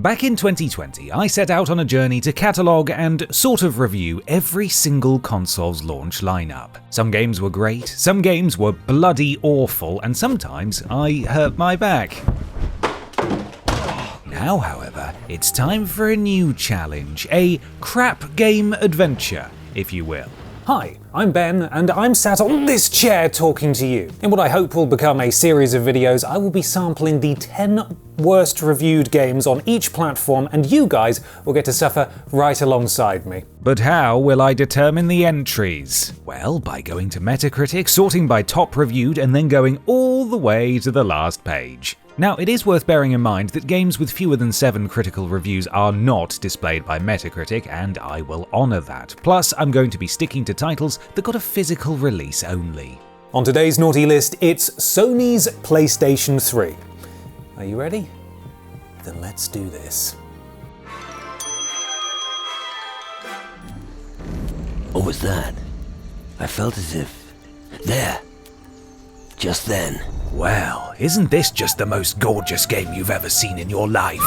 Back in 2020, I set out on a journey to catalogue and sort of review every single console's launch lineup. Some games were great, some games were bloody awful, and sometimes I hurt my back. Now, however, it's time for a new challenge, a crap game adventure, if you will. Hi, I'm Ben, and I'm sat on this chair talking to you. In what I hope will become a series of videos, I will be sampling the 10 worst reviewed games on each platform, and you guys will get to suffer right alongside me. But how will I determine the entries? Well, by going to Metacritic, sorting by top reviewed, and then going all the way to the last page. Now, it is worth bearing in mind that games with fewer than 7 critical reviews are not displayed by Metacritic, and I will honour that. Plus, I'm going to be sticking to titles that got a physical release only. On today's naughty list, it's Sony's PlayStation 3. Are you ready? Then let's do this. What was that? I felt as if... there. Just then. Well, isn't this just the most gorgeous game you've ever seen in your life?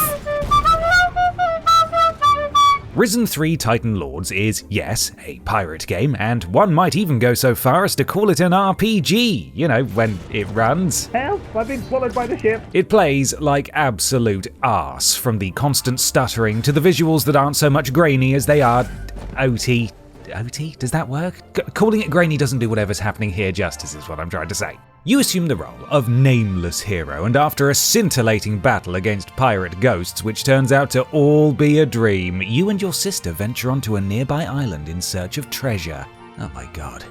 Risen 3 Titan Lords is, yes, a pirate game, and one might even go so far as to call it an RPG, you know, when it runs. Help, I've been swallowed by the ship. It plays like absolute arse, from the constant stuttering to the visuals that aren't so much grainy as they are OT. OT? Does that work? Calling it grainy doesn't do whatever's happening here justice, is what I'm trying to say. You assume the role of nameless hero, and after a scintillating battle against pirate ghosts, which turns out to all be a dream, you and your sister venture onto a nearby island in search of treasure. Oh my god.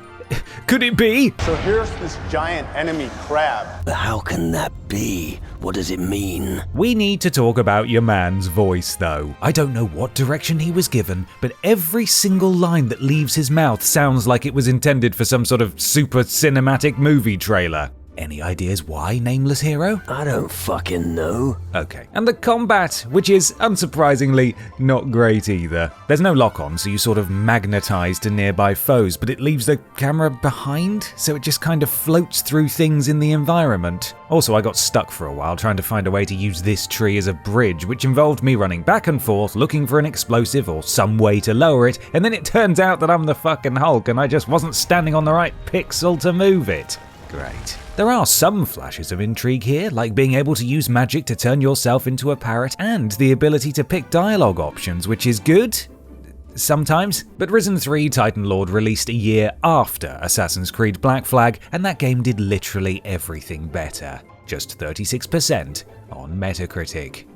Could it be? So here's this giant enemy crab. But how can that be? What does it mean? We need to talk about your man's voice, though. I don't know what direction he was given, but every single line that leaves his mouth sounds like it was intended for some sort of super cinematic movie trailer. Any ideas why Nameless Hero? I don't fucking know. Okay. And the combat, which is, unsurprisingly, not great either. There's no lock-on, so you sort of magnetize to nearby foes, but it leaves the camera behind, so it just kind of floats through things in the environment. Also, I got stuck for a while trying to find a way to use this tree as a bridge, which involved me running back and forth, looking for an explosive or some way to lower it, and then it turns out that I'm the fucking Hulk and I just wasn't standing on the right pixel to move it. Great. There are some flashes of intrigue here, like being able to use magic to turn yourself into a parrot, and the ability to pick dialogue options, which is good sometimes. But Risen 3 Titan Lord released a year after Assassin's Creed Black Flag, and that game did literally everything better. Just 36% on Metacritic.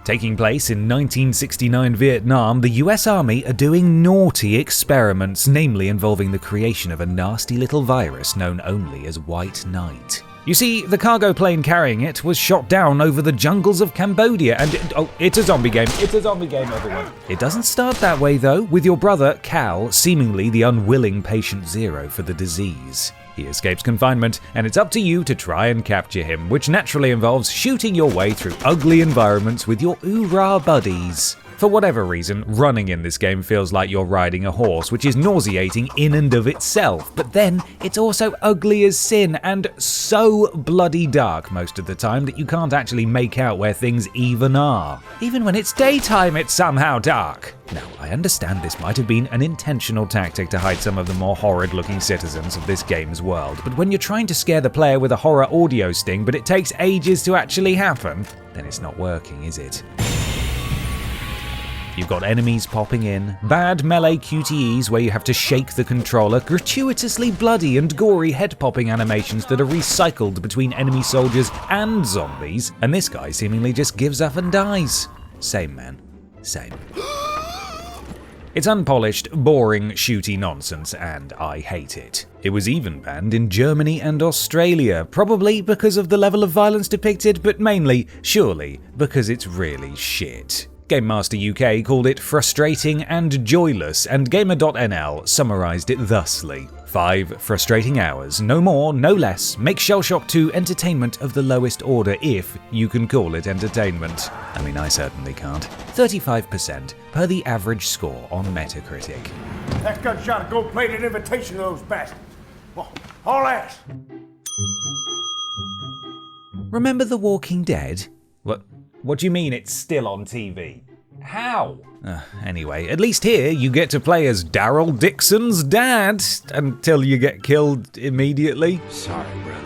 Taking place in 1969 Vietnam, the US Army are doing naughty experiments, namely involving the creation of a nasty little virus known only as White Knight. You see, the cargo plane carrying it was shot down over the jungles of Cambodia, and it's a zombie game. It's a zombie game, everyone. It doesn't start that way, though, with your brother, Cal, seemingly the unwilling patient zero for the disease. He escapes confinement, and it's up to you to try and capture him, which naturally involves shooting your way through ugly environments with your oorah buddies. For whatever reason, running in this game feels like you're riding a horse, which is nauseating in and of itself, but then it's also ugly as sin and so bloody dark most of the time that you can't actually make out where things even are. Even when it's daytime, it's somehow dark. Now, I understand this might have been an intentional tactic to hide some of the more horrid-looking citizens of this game's world, but when you're trying to scare the player with a horror audio sting but it takes ages to actually happen, then it's not working, is it? You've got enemies popping in, bad melee QTEs where you have to shake the controller, gratuitously bloody and gory head-popping animations that are recycled between enemy soldiers and zombies, and this guy seemingly just gives up and dies. Same, man. Same. It's unpolished, boring, shooty nonsense, and I hate it. It was even banned in Germany and Australia, probably because of the level of violence depicted, but mainly, surely, because it's really shit. Game Master UK called it frustrating and joyless, and Gamer.nl summarised it thusly. 5 frustrating hours, no more, no less, make ShellShock 2 entertainment of the lowest order if you can call it entertainment. I mean, I certainly can't. 35% per the average score on Metacritic. That gunshot a gold-plated invitation to those bastards. All ass. Remember The Walking Dead? What do you mean it's still on TV? How? Anyway, at least here you get to play as Daryl Dixon's dad until you get killed immediately. Sorry, brother.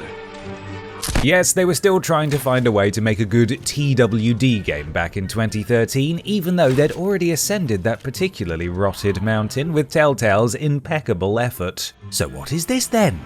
Yes, they were still trying to find a way to make a good TWD game back in 2013, even though they'd already ascended that particularly rotted mountain with Telltale's impeccable effort. So what is this then?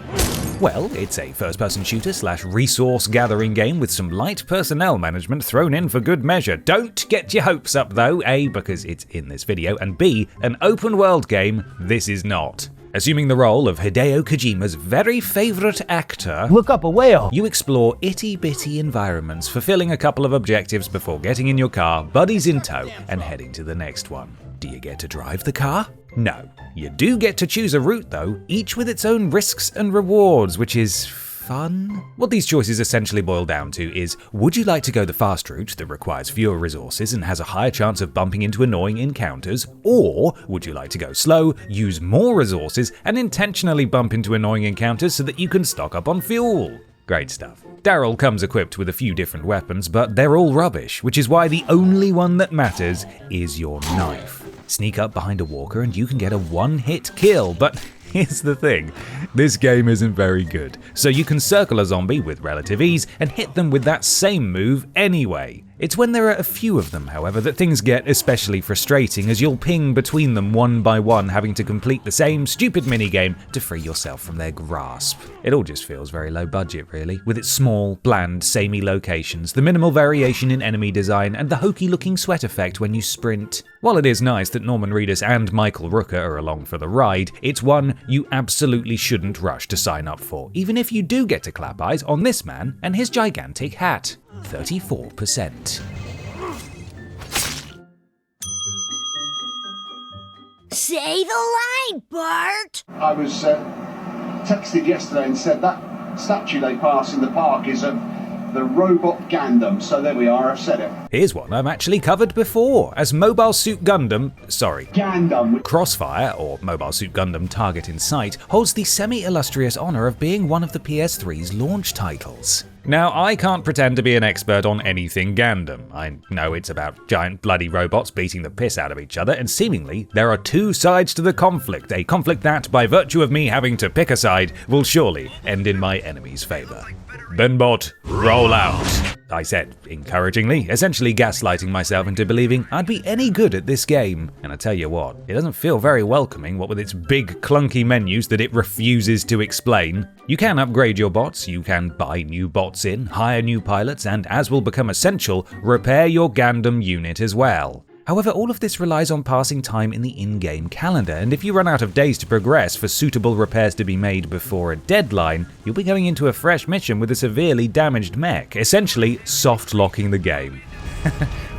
Well, it's a first-person shooter / resource gathering game with some light personnel management thrown in for good measure. Don't get your hopes up though, A, because it's in this video, and B, an open world game this is not. Assuming the role of Hideo Kojima's very favourite actor, Look up a whale! you explore itty-bitty environments, fulfilling a couple of objectives before getting in your car, buddies in tow, and heading to the next one. Do you get to drive the car? No. You do get to choose a route though, each with its own risks and rewards, which is fun? What these choices essentially boil down to is, would you like to go the fast route that requires fewer resources and has a higher chance of bumping into annoying encounters, or would you like to go slow, use more resources, and intentionally bump into annoying encounters so that you can stock up on fuel? Great stuff. Daryl comes equipped with a few different weapons, but they're all rubbish, which is why the only one that matters is your knife. Sneak up behind a walker and you can get a one-hit kill, but here's the thing, this game isn't very good, so you can circle a zombie with relative ease and hit them with that same move anyway. It's when there are a few of them, however, that things get especially frustrating, as you'll ping between them one by one, having to complete the same stupid minigame to free yourself from their grasp. It all just feels very low budget, really, with its small, bland, samey locations, the minimal variation in enemy design, and the hokey-looking sweat effect when you sprint. While it is nice that Norman Reedus and Michael Rooker are along for the ride, it's one you absolutely shouldn't rush to sign up for, even if you do get to clap eyes on this man and his gigantic hat. 34%. Say the line, Bart! I was texted yesterday and said that statue they pass in the park is of the robot Gundam. So there we are, I've said it. Here's one I've actually covered before, as Mobile Suit Gundam, Gundam. Crossfire, or Mobile Suit Gundam Target in Sight, holds the semi-illustrious honour of being one of the PS3's launch titles. Now, I can't pretend to be an expert on anything Gundam. I know it's about giant bloody robots beating the piss out of each other, and seemingly there are two sides to the conflict, a conflict that, by virtue of me having to pick a side, will surely end in my enemy's favour. Then bot, roll out, I said, encouragingly, essentially gaslighting myself into believing I'd be any good at this game. And I tell you what, it doesn't feel very welcoming, what with its big clunky menus that it refuses to explain. You can upgrade your bots, you can buy new bots in, hire new pilots, and as will become essential, repair your Gundam unit as well. However, all of this relies on passing time in the in-game calendar, and if you run out of days to progress for suitable repairs to be made before a deadline, you'll be going into a fresh mission with a severely damaged mech, essentially soft-locking the game.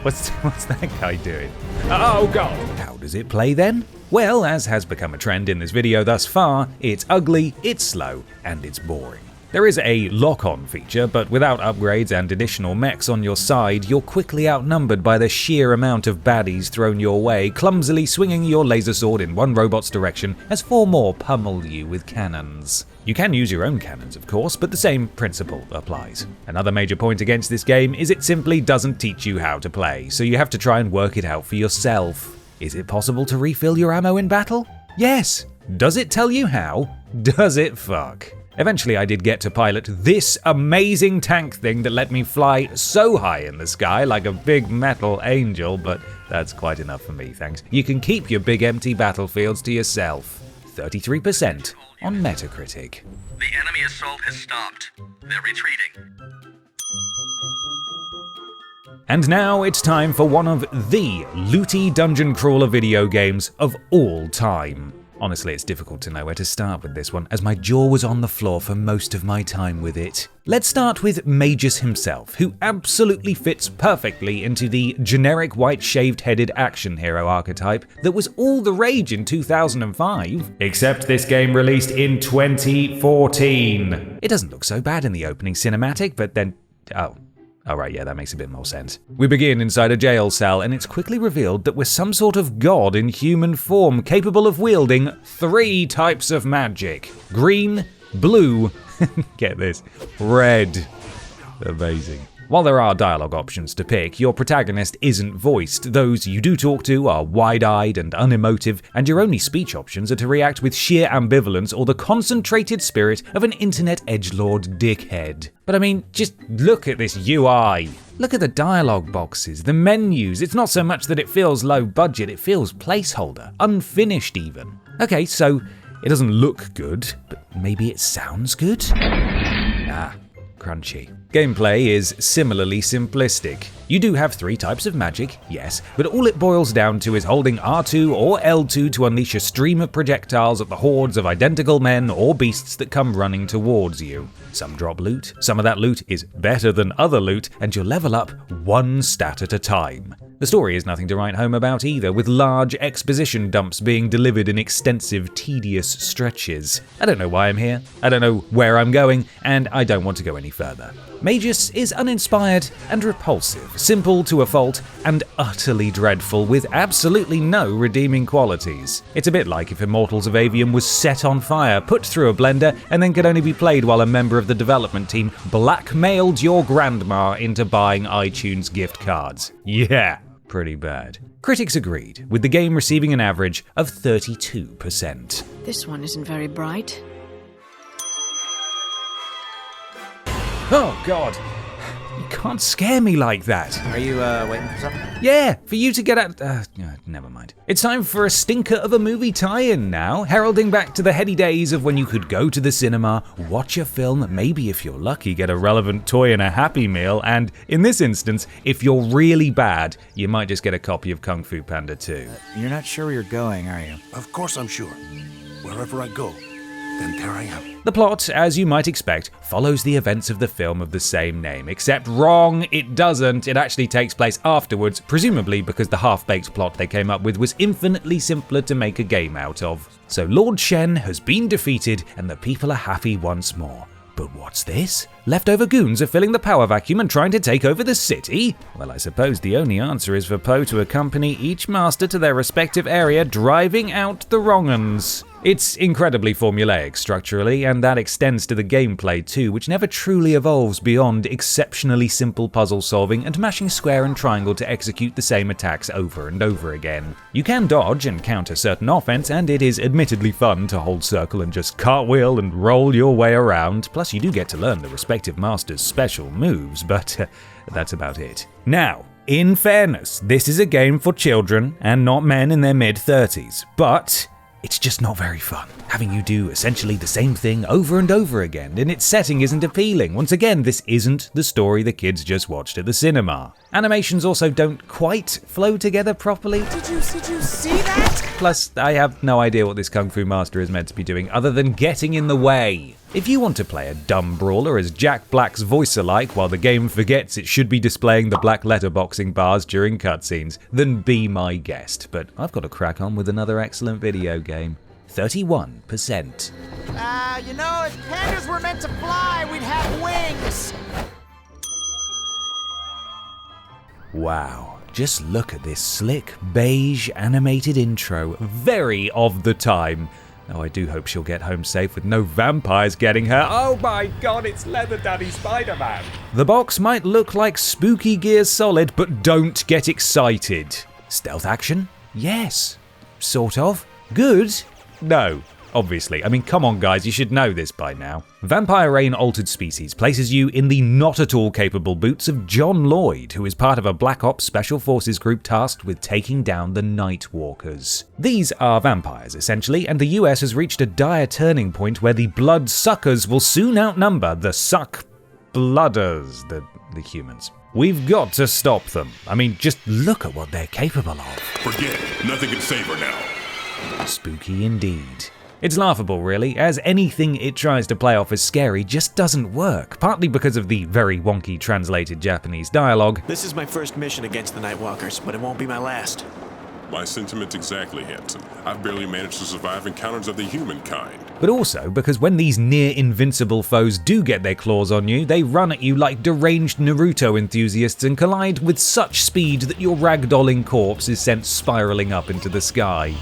What's that guy doing? Oh god! How does it play then? Well, as has become a trend in this video thus far, it's ugly, it's slow, and it's boring. There is a lock-on feature, but without upgrades and additional mechs on your side, you're quickly outnumbered by the sheer amount of baddies thrown your way, clumsily swinging your laser sword in one robot's direction as four more pummel you with cannons. You can use your own cannons, of course, but the same principle applies. Another major point against this game is it simply doesn't teach you how to play, so you have to try and work it out for yourself. Is it possible to refill your ammo in battle? Yes. Does it tell you how? Does it fuck? Eventually I did get to pilot this amazing tank thing that let me fly so high in the sky like a big metal angel, but that's quite enough for me, thanks. You can keep your big empty battlefields to yourself. 33% on Metacritic. The enemy assault has stopped. They're retreating. And now it's time for one of the looty dungeon crawler video games of all time. Honestly, it's difficult to know where to start with this one, as my jaw was on the floor for most of my time with it. Let's start with Magus himself, who absolutely fits perfectly into the generic white shaved-headed action hero archetype that was all the rage in 2005. Except this game released in 2014. It doesn't look so bad in the opening cinematic, but then... Alright, yeah, that makes a bit more sense. We begin inside a jail cell, and it's quickly revealed that we're some sort of god in human form, capable of wielding 3 types of magic. Green, blue, get this, red. Amazing. While there are dialogue options to pick, your protagonist isn't voiced. Those you do talk to are wide-eyed and unemotive, and your only speech options are to react with sheer ambivalence or the concentrated spirit of an internet edgelord dickhead. But I mean, just look at this UI. Look at the dialogue boxes, the menus. It's not so much that it feels low budget, it feels placeholder, unfinished even. Okay, so it doesn't look good, but maybe it sounds good? Crunchy. Gameplay is similarly simplistic. You do have 3 types of magic, yes, but all it boils down to is holding R2 or L2 to unleash a stream of projectiles at the hordes of identical men or beasts that come running towards you. Some drop loot, some of that loot is better than other loot, and you'll level up 1 stat at a time. The story is nothing to write home about either, with large exposition dumps being delivered in extensive, tedious stretches. I don't know why I'm here, I don't know where I'm going, and I don't want to go any further. Magus is uninspired and repulsive, simple to a fault, and utterly dreadful with absolutely no redeeming qualities. It's a bit like if Immortals of Avium was set on fire, put through a blender, and then could only be played while a member of the development team blackmailed your grandma into buying iTunes gift cards. Yeah, pretty bad. Critics agreed, with the game receiving an average of 32%. This one isn't very bright. Oh god, you can't scare me like that. Are you waiting for something? Yeah, for you to get out. Never mind. It's time for a stinker of a movie tie-in now, heralding back to the heady days of when you could go to the cinema, watch a film, maybe if you're lucky get a relevant toy and a Happy Meal, and in this instance, if you're really bad, you might just get a copy of Kung Fu Panda 2. You're not sure where you're going, are you? Of course I'm sure. Wherever I go, then there I am. The plot, as you might expect, follows the events of the film of the same name, except wrong, it doesn't. It actually takes place afterwards, presumably because the half-baked plot they came up with was infinitely simpler to make a game out of. So Lord Shen has been defeated and the people are happy once more. But what's this? Leftover goons are filling the power vacuum and trying to take over the city? Well, I suppose the only answer is for Poe to accompany each master to their respective area, driving out the wrong-uns. It's incredibly formulaic structurally, and that extends to the gameplay too, which never truly evolves beyond exceptionally simple puzzle solving and mashing square and triangle to execute the same attacks over and over again. You can dodge and counter certain offense, and it is admittedly fun to hold circle and just cartwheel and roll your way around, plus you do get to learn the respective master's special moves, but that's about it. Now, in fairness, this is a game for children and not men in their mid-30s, but it's just not very fun. Having you do essentially the same thing over and over again, and its setting isn't appealing. Once again, this isn't the story the kids just watched at the cinema. Animations also don't quite flow together properly. Did you see that? Plus, I have no idea what this Kung Fu Master is meant to be doing other than getting in the way. If you want to play a dumb brawler as Jack Black's voice alike while the game forgets it should be displaying the black letterboxing bars during cutscenes, then be my guest. But I've got to crack on with another excellent video game. 31%. You know, if pandas were meant to fly, we'd have wings. Wow, just look at this slick, beige animated intro, very of the time. Oh, I do hope she'll get home safe with no vampires getting her. Oh my god, it's Leather Daddy Spider-Man! The box might look like Spooky Gear Solid, but don't get excited. Stealth action? Yes. Sort of. Good? No. Obviously. I mean, come on guys, you should know this by now. Vampire Rain Altered Species places you in the not at all capable boots of John Lloyd, who is part of a Black Ops Special Forces group tasked with taking down the Night Walkers. These are vampires, essentially, and the US has reached a dire turning point where the blood suckers will soon outnumber the suck-blooders, the humans. We've got to stop them. I mean, just look at what they're capable of. Forget it. Nothing can save her now. Spooky indeed. It's laughable, really, as anything it tries to play off as scary just doesn't work, partly because of the very wonky translated Japanese dialogue. This is my first mission against the Nightwalkers, but it won't be my last. My sentiments exactly, Hanson. I've barely managed to survive encounters of the humankind. But also because when these near-invincible foes do get their claws on you, they run at you like deranged Naruto enthusiasts and collide with such speed that your ragdolling corpse is sent spiraling up into the sky.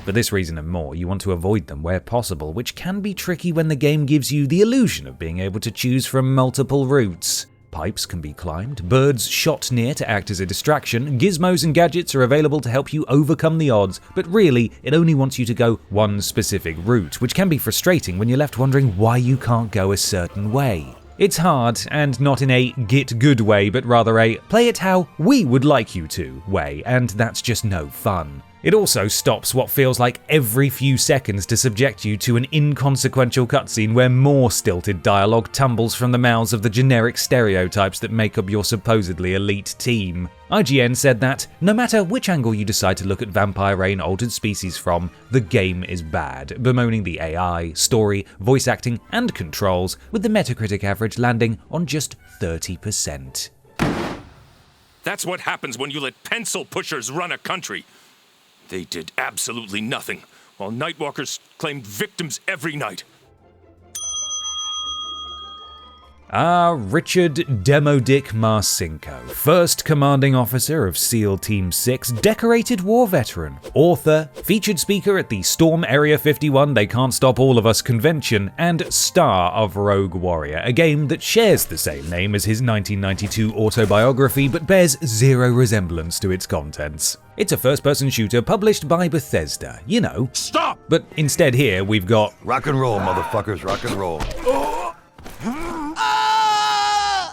For this reason and more, you want to avoid them where possible, which can be tricky when the game gives you the illusion of being able to choose from multiple routes. Pipes can be climbed, birds shot near to act as a distraction, gizmos and gadgets are available to help you overcome the odds, but really, it only wants you to go one specific route, which can be frustrating when you're left wondering why you can't go a certain way. It's hard, and not in a get good way, but rather a play it how we would like you to way, and that's just no fun. It also stops what feels like every few seconds to subject you to an inconsequential cutscene where more stilted dialogue tumbles from the mouths of the generic stereotypes that make up your supposedly elite team. IGN said that, no matter which angle you decide to look at Vampire Rain Altered Species from, the game is bad, bemoaning the AI, story, voice acting, and controls, with the Metacritic average landing on just 30%. That's what happens when you let pencil pushers run a country. They did absolutely nothing, while Nightwalkers claimed victims every night. Richard Demodick Marcinko, first commanding officer of SEAL Team 6, decorated war veteran, author, featured speaker at the Storm Area 51 They Can't Stop All of Us convention, and star of Rogue Warrior, a game that shares the same name as his 1992 autobiography but bears zero resemblance to its contents. It's a first-person shooter published by Bethesda, you know. Stop! But instead here we've got rock and roll, motherfuckers, rock and roll.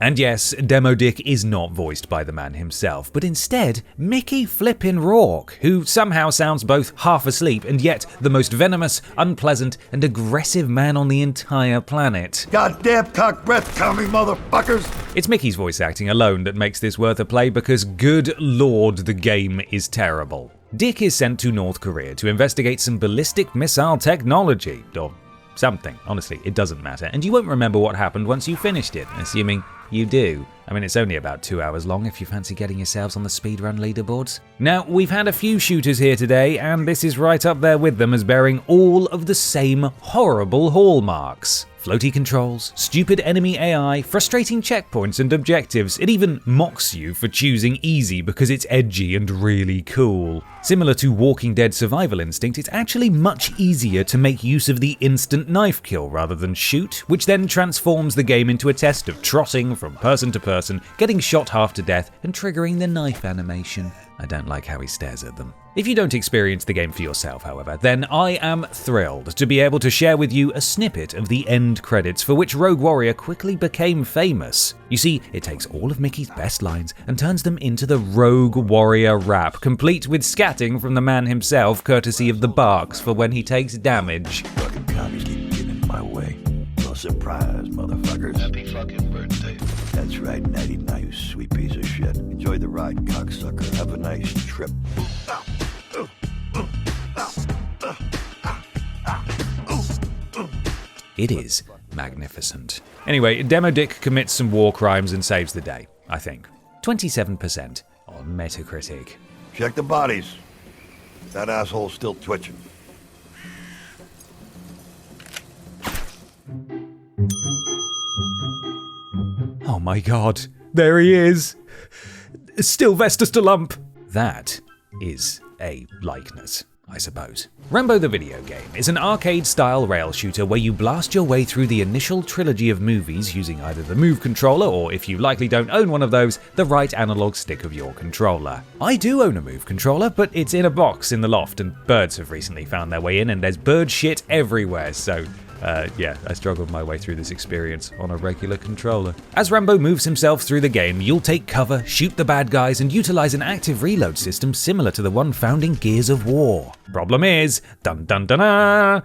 And yes, Demodick is not voiced by the man himself, but instead Mickey Flippin' Rourke, who somehow sounds both half asleep and yet the most venomous, unpleasant, and aggressive man on the entire planet. Goddamn cock breath coming, motherfuckers! It's Mickey's voice acting alone that makes this worth a play because good lord, the game is terrible. Dick is sent to North Korea to investigate some ballistic missile technology, or something. Honestly, it doesn't matter, and you won't remember what happened once you finished it, assuming you do. I mean, it's only about 2 hours long if you fancy getting yourselves on the speedrun leaderboards. Now, we've had a few shooters here today, and this is right up there with them as bearing all of the same horrible hallmarks. Floaty controls, stupid enemy AI, frustrating checkpoints and objectives. It even mocks you for choosing easy because it's edgy and really cool. Similar to Walking Dead Survival Instinct, it's actually much easier to make use of the instant knife kill rather than shoot, which then transforms the game into a test of trotting from person to person, getting shot half to death, and triggering the knife animation. I don't like how he stares at them. If you don't experience the game for yourself, however, then I am thrilled to be able to share with you a snippet of the end credits for which Rogue Warrior quickly became famous. You see, it takes all of Mickey's best lines and turns them into the Rogue Warrior rap, complete with scatting from the man himself, courtesy of the barks for when he takes damage. Fucking commies keep getting in my way. No surprise, motherfuckers. Happy fucking birthday. That's right, Natty, now you sweet piece of shit. Enjoy the ride, cocksucker. Have a nice trip. It is magnificent. Anyway, Demodick commits some war crimes and saves the day, I think. 27% on Metacritic. Check the bodies. That asshole's still twitching. Oh my god, there he is! Sylvester Stallone! That is a likeness, I suppose. Rambo the video game is an arcade-style rail shooter where you blast your way through the initial trilogy of movies using either the Move controller or, if you likely don't own one of those, the right analog stick of your controller. I do own a Move controller, but it's in a box in the loft and birds have recently found their way in and there's bird shit everywhere, so yeah, I struggled my way through this experience on a regular controller. As Rambo moves himself through the game, you'll take cover, shoot the bad guys, and utilize an active reload system similar to the one found in Gears of War. Problem is, dun dun dun dun,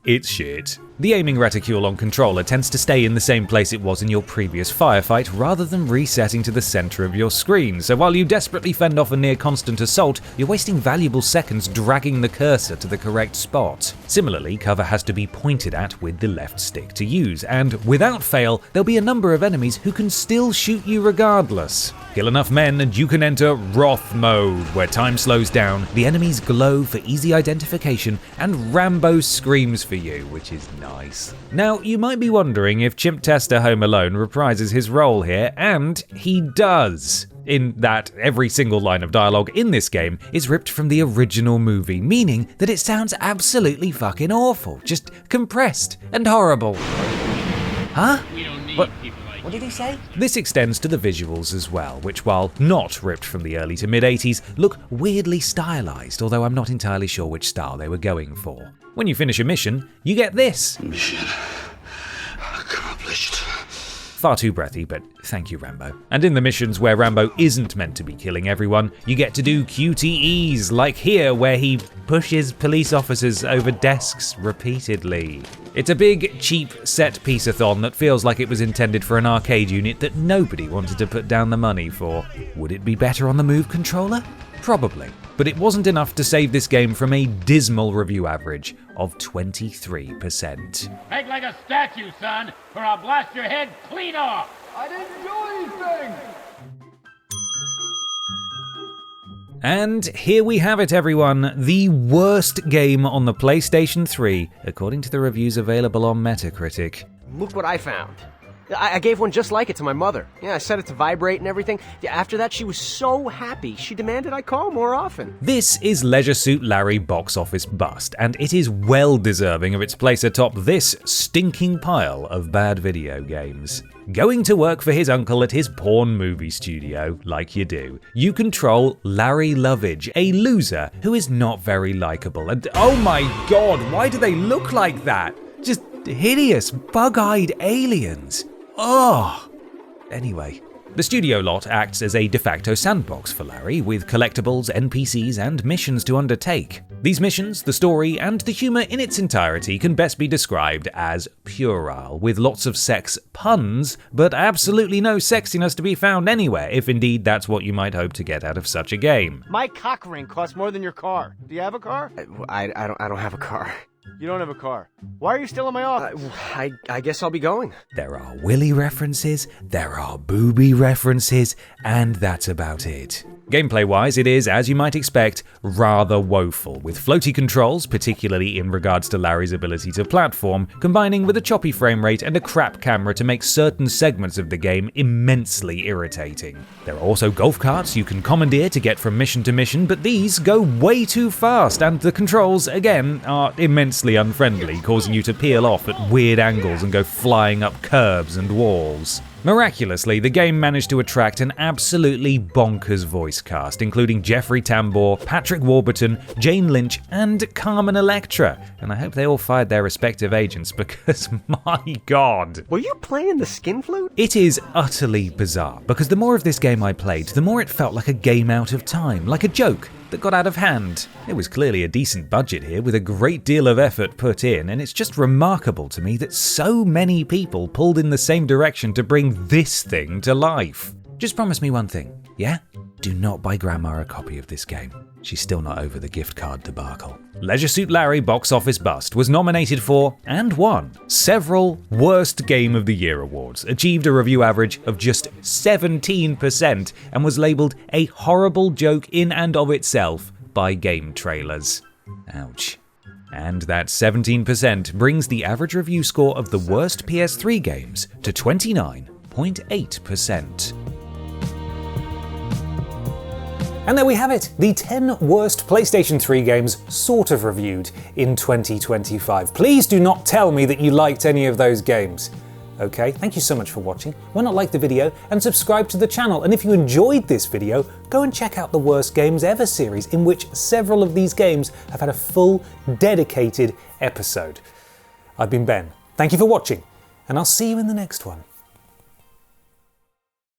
it's shit. The aiming reticule on controller tends to stay in the same place it was in your previous firefight rather than resetting to the center of your screen, so while you desperately fend off a near constant assault, you're wasting valuable seconds dragging the cursor to the correct spot. Similarly, cover has to be pointed at with the left stick to use, and without fail, there'll be a number of enemies who can still shoot you regardless. Kill enough men and you can enter Wrath mode, where time slows down, the enemies glow for easy identification, and Rambo screams for you, which is nice. Now, you might be wondering if Chimp Tester Home Alone reprises his role here, and he does. in that every single line of dialogue in this game is ripped from the original movie, meaning that it sounds absolutely fucking awful, just compressed and horrible. Huh? What did he say? This extends to the visuals as well, which, while not ripped from the early to mid-80s, look weirdly stylized, although I'm not entirely sure which style they were going for. When you finish a mission, you get this. Mission accomplished. Far too breathy, but thank you, Rambo. And in the missions where Rambo isn't meant to be killing everyone, you get to do QTEs, like here where he pushes police officers over desks repeatedly. It's a big, cheap set-piece-a-thon that feels like it was intended for an arcade unit that nobody wanted to put down the money for. Would it be better on the Move controller? Probably. But it wasn't enough to save this game from a dismal review average of 23%. Make like a statue, son, or I'll blast your head clean off! I didn't do anything! And here we have it, everyone. The worst game on the PlayStation 3, according to the reviews available on Metacritic. Look what I found. I gave one just like it to my mother. Yeah, I set it to vibrate and everything. After that, she was so happy. She demanded I call more often. This is Leisure Suit Larry box office bust, and it is well deserving of its place atop this stinking pile of bad video games. Going to work for his uncle at his porn movie studio, like you do, you control Larry Lovage, a loser who is not very likable. And oh my god, why do they look like that? Just hideous, bug-eyed aliens. Oh! Anyway, the studio lot acts as a de facto sandbox for Larry, with collectibles, NPCs, and missions to undertake. These missions, the story, and the humour in its entirety can best be described as puerile, with lots of sex puns, but absolutely no sexiness to be found anywhere, if indeed that's what you might hope to get out of such a game. My cock ring costs more than your car. Do you have a car? I don't have a car. You don't have a car. Why are you still in my office? I guess I'll be going. There are Willy references, there are booby references, and that's about it. Gameplay-wise, it is, as you might expect, rather woeful, with floaty controls, particularly in regards to Larry's ability to platform, combining with a choppy frame rate and a crap camera to make certain segments of the game immensely irritating. There are also golf carts you can commandeer to get from mission to mission, but these go way too fast, and the controls, again, are immensely unfriendly, causing you to peel off at weird angles and go flying up curbs and walls. Miraculously, the game managed to attract an absolutely bonkers voice cast, including Jeffrey Tambor, Patrick Warburton, Jane Lynch, and Carmen Electra. And I hope they all fired their respective agents because, my god. Were you playing the skin flute? It is utterly bizarre, because the more of this game I played, the more it felt like a game out of time, like a joke that got out of hand. There was clearly a decent budget here with a great deal of effort put in, and it's just remarkable to me that so many people pulled in the same direction to bring this thing to life. Just promise me one thing, yeah? Do not buy Grandma a copy of this game. She's still not over the gift card debacle. Leisure Suit Larry Box Office Bust was nominated for, and won, several Worst Game of the Year awards, achieved a review average of just 17%, and was labelled a horrible joke in and of itself by game trailers. Ouch. And that 17% brings the average review score of the worst PS3 games to 29.8%. And there we have it, the 10 worst PlayStation 3 games sort of reviewed in 2025. Please do not tell me that you liked any of those games. Okay, thank you so much for watching. Why not like the video and subscribe to the channel? And if you enjoyed this video, go and check out the Worst Games Ever series, in which several of these games have had a full, dedicated episode. I've been Ben. Thank you for watching, and I'll see you in the next one.